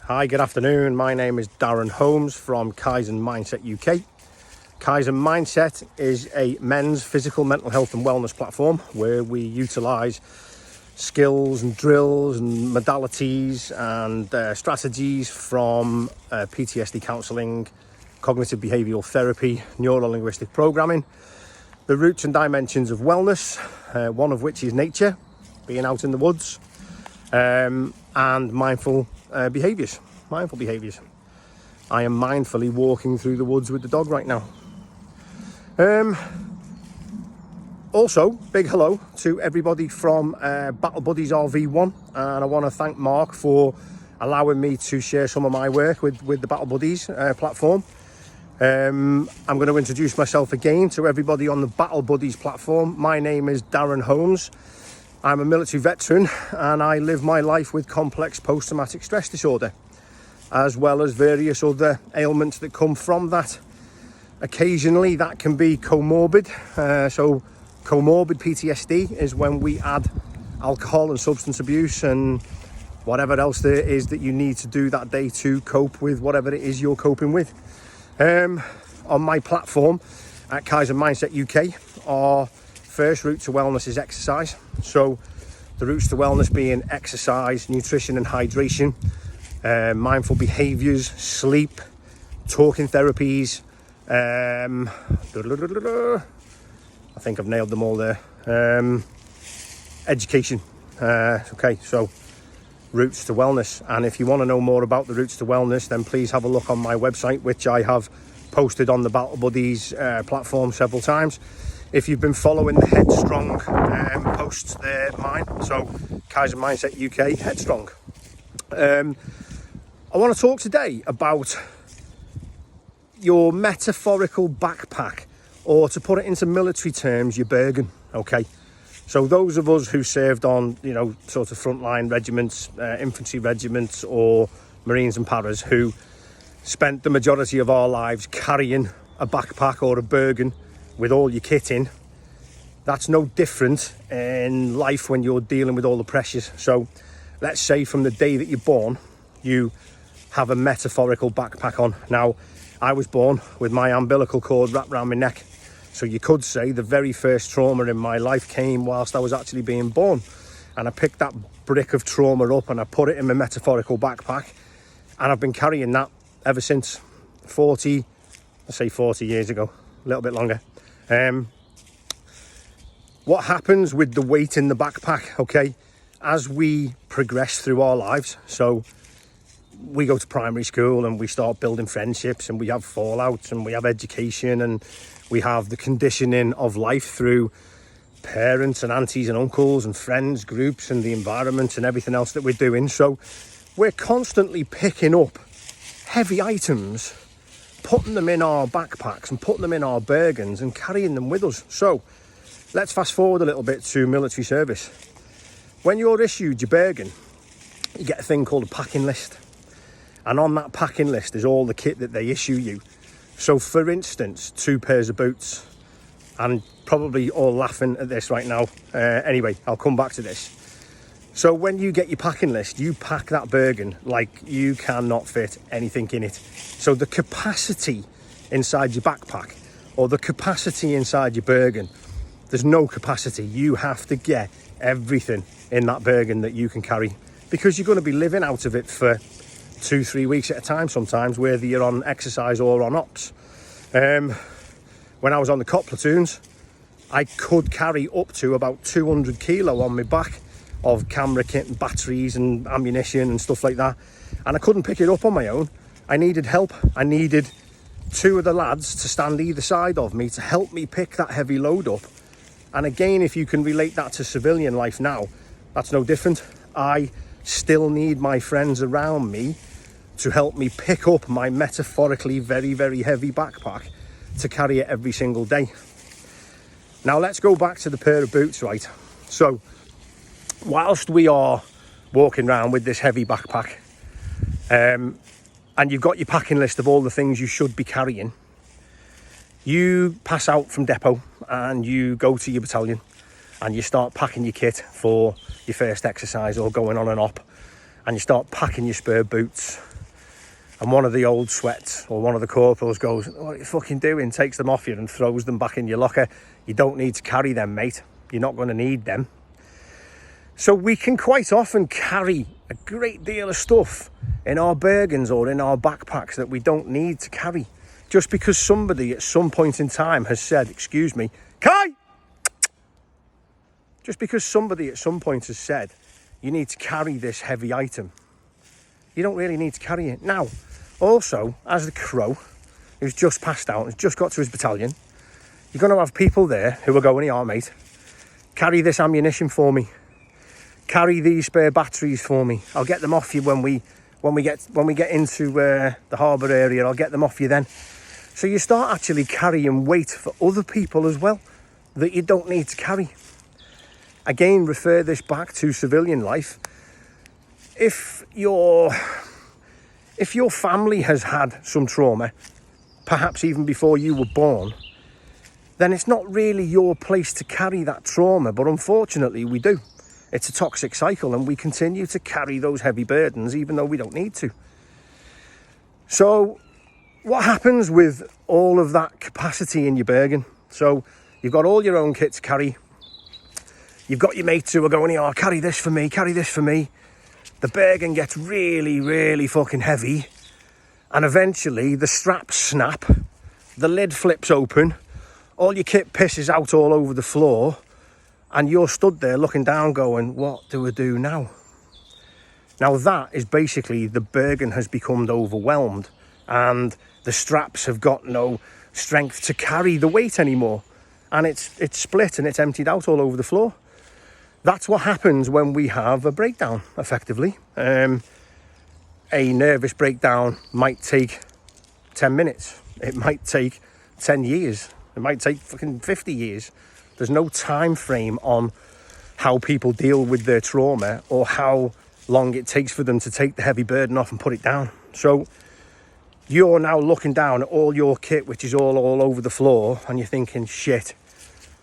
Hi, good afternoon. My name is Darren Holmes from Kaizen Mindset UK. Kaizen Mindset is a men's physical, mental health and wellness platform where we utilise skills and drills and modalities and strategies from PTSD counselling, cognitive behavioural therapy, neuro-linguistic programming, the roots and dimensions of wellness, one of which is nature, being out in the woods, and mindful behaviours. I am mindfully walking through the woods with the dog right now. Also, big hello to everybody from Battle Buddies RV1, and I want to thank Mark for allowing me to share some of my work with the Battle Buddies platform. I'm going to introduce myself again to everybody on the Battle Buddies platform. My name is Darren Holmes. I'm a military veteran and I live my life with complex post-traumatic stress disorder, as well as various other ailments that come from that. Occasionally that can be comorbid. So comorbid PTSD is when we add alcohol and substance abuse and whatever else there is that you need to do that day to cope with whatever it is you're coping with. On my platform at Kaizen Mindset UK, our first route to wellness is exercise. So the routes to wellness being exercise, nutrition and hydration, mindful behaviours, sleep, talking therapies, I think I've nailed them all there. Education. Okay, so routes to wellness. And if you want to know more about the routes to wellness, then please have a look on my website, which I have posted on the Battle Buddies platform several times. If you've been following the Headstrong posts, they're mine. So Kaizen Mindset UK, Headstrong. I want to talk today about your metaphorical backpack, or to put it into military terms, your Bergan. Okay, so those of us who served on, sort of frontline regiments, infantry regiments, or Marines and Paras, who spent the majority of our lives carrying a backpack or a Bergan with all your kit in, that's no different in life when you're dealing with all the pressures. So let's say from the day that you're born, you have a metaphorical backpack on. Now, I was born with my umbilical cord wrapped around my neck. So you could say the very first trauma in my life came whilst I was actually being born. And I picked that brick of trauma up and I put it in my metaphorical backpack. And I've been carrying that ever since 40 years ago, a little bit longer. What happens with the weight in the backpack, okay, as we progress through our lives, so we go to primary school and we start building friendships and we have fallouts and we have education and we have the conditioning of life through parents and aunties and uncles and friends groups and the environment and everything else that we're doing. So we're constantly picking up heavy items, putting them in our backpacks and putting them in our Bergans and carrying them with us. So let's fast forward a little bit to military service. When you're issued your Bergan, you get a thing called a packing list. And on that packing list is all the kit that they issue you. So for instance, 2 pairs of boots, and probably all laughing at this right now. Anyway, I'll come back to this. So when you get your packing list, you pack that Bergan like you cannot fit anything in it. So the capacity inside your backpack or the capacity inside your Bergan, there's no capacity. You have to get everything in that Bergan that you can carry, because you're going to be living out of it for 2-3 weeks at a time sometimes, whether you're on exercise or on ops. When I was on the cop platoons, I could carry up to about 200 kilo on my back of camera kit and batteries and ammunition and stuff like that, and I couldn't pick it up on my own. I needed help. I needed 2 of the lads to stand either side of me to help me pick that heavy load up. And again, if you can relate that to civilian life now, that's no different. I still need my friends around me to help me pick up my metaphorically very, very heavy backpack to carry it every single day. Now let's go back to the pair of boots, right? So whilst we are walking around with this heavy backpack, and you've got your packing list of all the things you should be carrying, you pass out from depot and you go to your battalion and you start packing your kit for your first exercise or going on an op, and you start packing your spare boots and one of the old sweats or one of the corporals goes, "What are you fucking doing?" Takes them off you and throws them back in your locker. You don't need to carry them, mate. You're not going to need them. So we can quite often carry a great deal of stuff in our Bergans or in our backpacks that we don't need to carry, just because somebody at some point in time has said, "Excuse me, Kai!" Just because somebody at some point has said, "You need to carry this heavy item," you don't really need to carry it. Now, also, as the crow who's just passed out, has just got to his battalion, you're going to have people there who are going, "Yeah, mate, carry this ammunition for me. Carry these spare batteries for me. I'll get them off you when we get into the harbour area. I'll get them off you then." So you start actually carrying weight for other people as well that you don't need to carry. Again, refer this back to civilian life. If your family has had some trauma, perhaps even before you were born, then it's not really your place to carry that trauma, but unfortunately we do. It's a toxic cycle, and we continue to carry those heavy burdens even though we don't need to. So what happens with all of that capacity in your Bergan? So you've got all your own kit to carry. You've got your mates who are going, "Oh, carry this for me, carry this for me." The Bergan gets really, really fucking heavy, and eventually the straps snap, the lid flips open, all your kit pisses out all over the floor, and you're stood there looking down going, "What do I do now?" Now that is basically the Bergan has become overwhelmed, and the straps have got no strength to carry the weight anymore, and it's split and it's emptied out all over the floor. That's what happens when we have a breakdown, effectively. A nervous breakdown might take 10 minutes. It might take 10 years. It might take fucking 50 years. There's no time frame on how people deal with their trauma or how long it takes for them to take the heavy burden off and put it down. So you're now looking down at all your kit, which is all over the floor, and you're thinking, "Shit,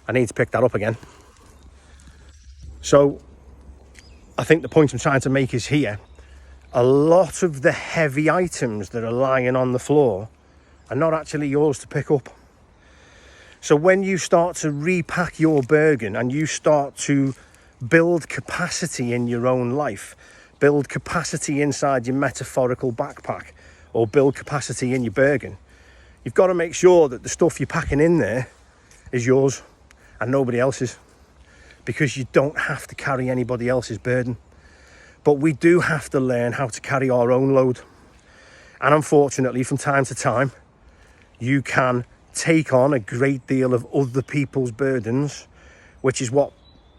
I need to pick that up again." So I think the point I'm trying to make is here, a lot of the heavy items that are lying on the floor are not actually yours to pick up. So when you start to repack your Bergan and you start to build capacity in your own life, build capacity inside your metaphorical backpack, or build capacity in your Bergan, you've got to make sure that the stuff you're packing in there is yours and nobody else's, because you don't have to carry anybody else's burden. But we do have to learn how to carry our own load. And unfortunately, from time to time, you can take on a great deal of other people's burdens, which is what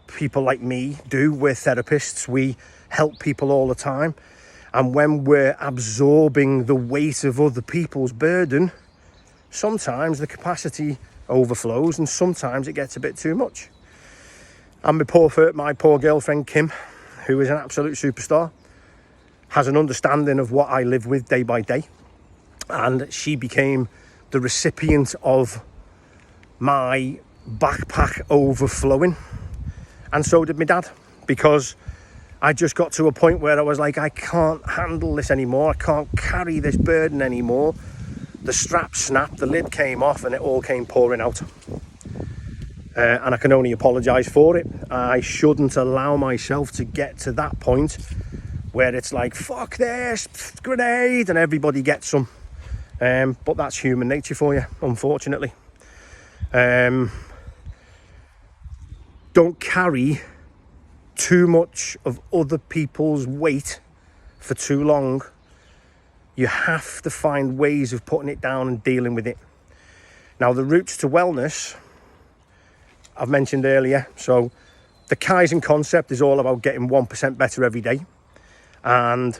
people like me do. We're therapists. We help people all the time. And when we're absorbing the weight of other people's burden, sometimes the capacity overflows and sometimes it gets a bit too much. And my poor girlfriend, Kim, who is an absolute superstar, has an understanding of what I live with day by day. And she became the recipient of my backpack overflowing. And so did my dad, because I just got to a point where I was like, I can't handle this anymore. I can't carry this burden anymore. The strap snapped, the lid came off, and it all came pouring out. And I can only apologise for it. I shouldn't allow myself to get to that point where it's like, "Fuck this, grenade," and everybody gets some. But that's human nature for you, unfortunately. Don't carry too much of other people's weight for too long. You have to find ways of putting it down and dealing with it. Now, the routes to wellness I've mentioned earlier. So the Kaizen concept is all about getting 1% better every day. And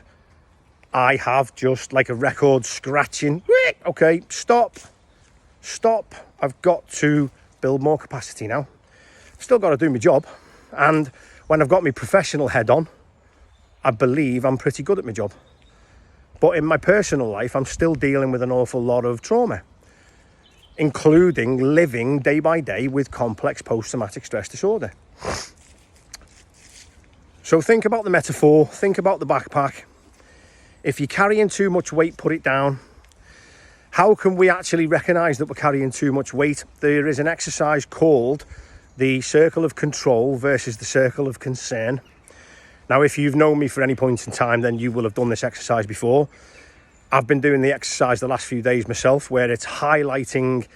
I have just like a record scratching. Okay, stop. I've got to build more capacity now. Still got to do my job. And when I've got my professional head on, I believe I'm pretty good at my job. But in my personal life, I'm still dealing with an awful lot of trauma, including living day by day with complex post-traumatic stress disorder. So think about the metaphor, think about the backpack. If you're carrying too much weight, put it down. How can we actually recognise that we're carrying too much weight? There is an exercise called the circle of control versus the circle of concern. Now, if you've known me for any point in time, then you will have done this exercise before. I've been doing the exercise the last few days myself, where it's highlighting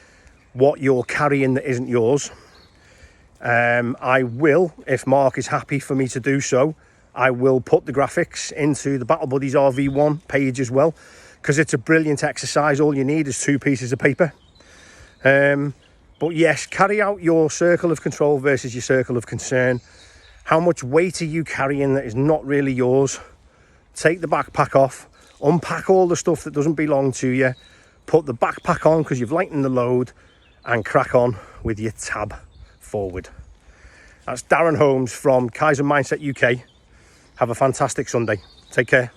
what you're carrying that isn't yours. I will, if Mark is happy for me to do so, I will put the graphics into the Battle Buddies RV1 page as well, because it's a brilliant exercise. All you need is 2 pieces of paper. But yes, carry out your circle of control versus your circle of concern. How much weight are you carrying that is not really yours? Take the backpack off, unpack all the stuff that doesn't belong to you, put the backpack on because you've lightened the load, and crack on with your tab forward. That's Darren Holmes from Kaizen Mindset UK. Have a fantastic Sunday. Take care.